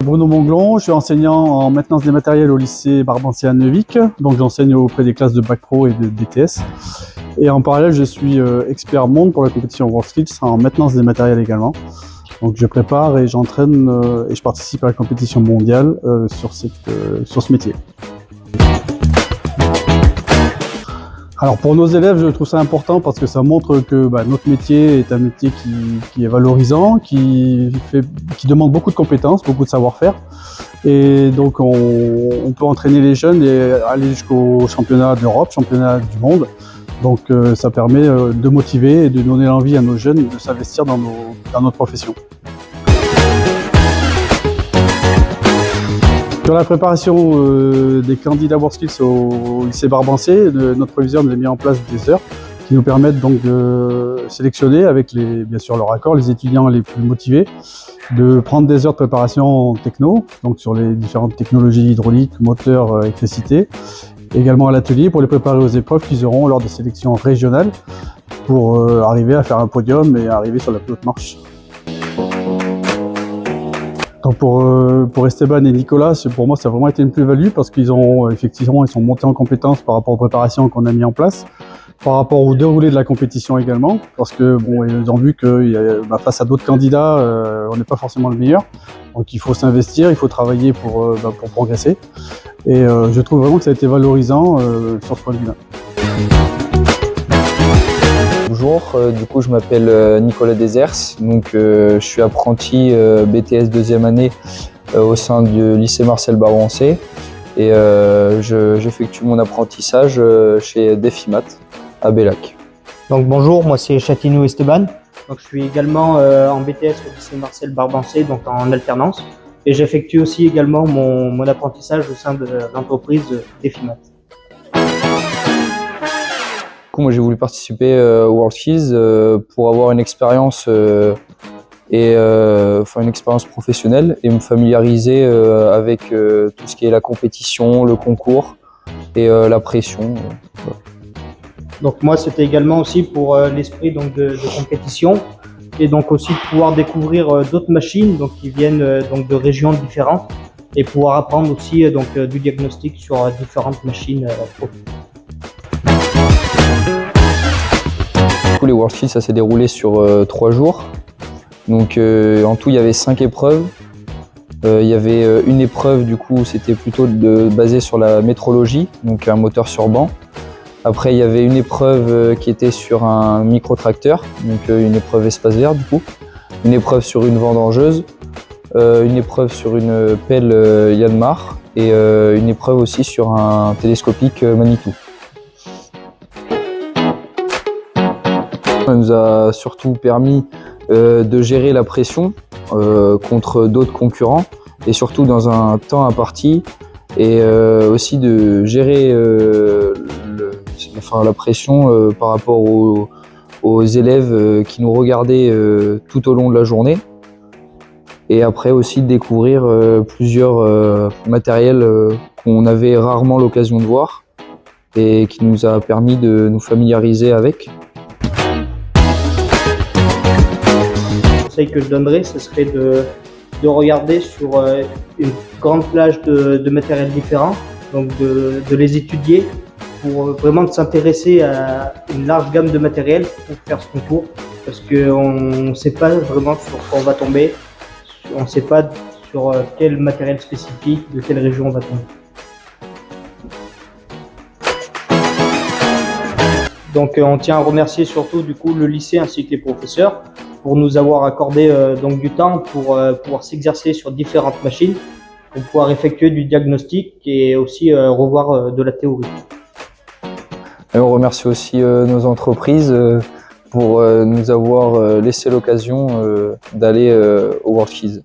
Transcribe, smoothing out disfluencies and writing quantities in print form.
Bruno Monglon, je suis enseignant en maintenance des matériels au lycée Barbancier à Neuvic. Donc j'enseigne auprès des classes de Bac Pro et de DTS. Et en parallèle, je suis expert monde pour la compétition WorldSkills en maintenance des matériels également. Donc je prépare et j'entraîne et je participe à la compétition mondiale sur ce métier. Alors pour nos élèves, je trouve ça important parce que ça montre que notre métier est un métier qui est valorisant, qui demande beaucoup de compétences, beaucoup de savoir-faire. Et donc on peut entraîner les jeunes et aller jusqu'au championnat d'Europe, championnat du monde. Donc ça permet de motiver et de donner l'envie à nos jeunes de s'investir dans notre profession. Sur la préparation des candidats WorldSkills au lycée Barbancier, notre proviseur nous a mis en place des heures qui nous permettent donc de sélectionner avec bien sûr leur accord, les étudiants les plus motivés, de prendre des heures de préparation techno, donc sur les différentes technologies hydrauliques, moteurs, électricité, également à l'atelier pour les préparer aux épreuves qu'ils auront lors des sélections régionales pour arriver à faire un podium et arriver sur la plus haute marche. Donc pour Esteban et Nicolas, pour moi ça a vraiment été une plus-value parce qu'ils sont montés en compétences par rapport aux préparations qu'on a mis en place, par rapport au déroulé de la compétition également, parce que ils ont vu que face à d'autres candidats, on n'est pas forcément le meilleur. Donc il faut s'investir, il faut travailler pour progresser. Et je trouve vraiment que ça a été valorisant sur ce point de vue-là. Bonjour, du coup je m'appelle Nicolas Desers, donc je suis apprenti BTS deuxième année au sein du lycée Marcel Barbancier et j'effectue mon apprentissage chez Defimat à Bellac. Donc bonjour, moi c'est Châtinou Esteban, donc je suis également en BTS au lycée Marcel Barbancier, donc en alternance, et j'effectue aussi également mon apprentissage au sein de l'entreprise Defimat. Moi j'ai voulu participer au WorldSkills pour avoir une expérience une expérience professionnelle et me familiariser avec tout ce qui est la compétition, le concours et la pression. Voilà. Donc moi c'était également aussi pour l'esprit de compétition et donc aussi de pouvoir découvrir d'autres machines qui viennent de régions différentes et pouvoir apprendre aussi du diagnostic sur différentes machines. Les WorldSkills, ça s'est déroulé sur 3 jours. Donc en tout, il y avait 5 épreuves. Il y avait une épreuve, du coup, c'était plutôt basé sur la métrologie, donc un moteur sur banc. Après, il y avait une épreuve qui était sur un micro-tracteur, donc une épreuve espace vert, du coup. Une épreuve sur une vendangeuse, une épreuve sur une pelle Yanmar et une épreuve aussi sur un télescopique Manitou. Ça nous a surtout permis de gérer la pression contre d'autres concurrents et surtout dans un temps imparti et aussi de gérer la pression par rapport aux élèves qui nous regardaient tout au long de la journée et après aussi de découvrir plusieurs matériels qu'on avait rarement l'occasion de voir et qui nous a permis de nous familiariser avec. Le conseil que je donnerais, ce serait de regarder sur une grande plage de matériel différents, donc de les étudier pour vraiment de s'intéresser à une large gamme de matériel pour faire ce concours, parce qu'on ne sait pas vraiment sur quoi on va tomber, on ne sait pas sur quel matériel spécifique, de quelle région on va tomber. Donc on tient à remercier surtout du coup le lycée ainsi que les professeurs pour nous avoir accordé du temps pour pouvoir s'exercer sur différentes machines, pour pouvoir effectuer du diagnostic et aussi revoir de la théorie. Et on remercie aussi nos entreprises pour nous avoir laissé l'occasion d'aller au WorldSkills.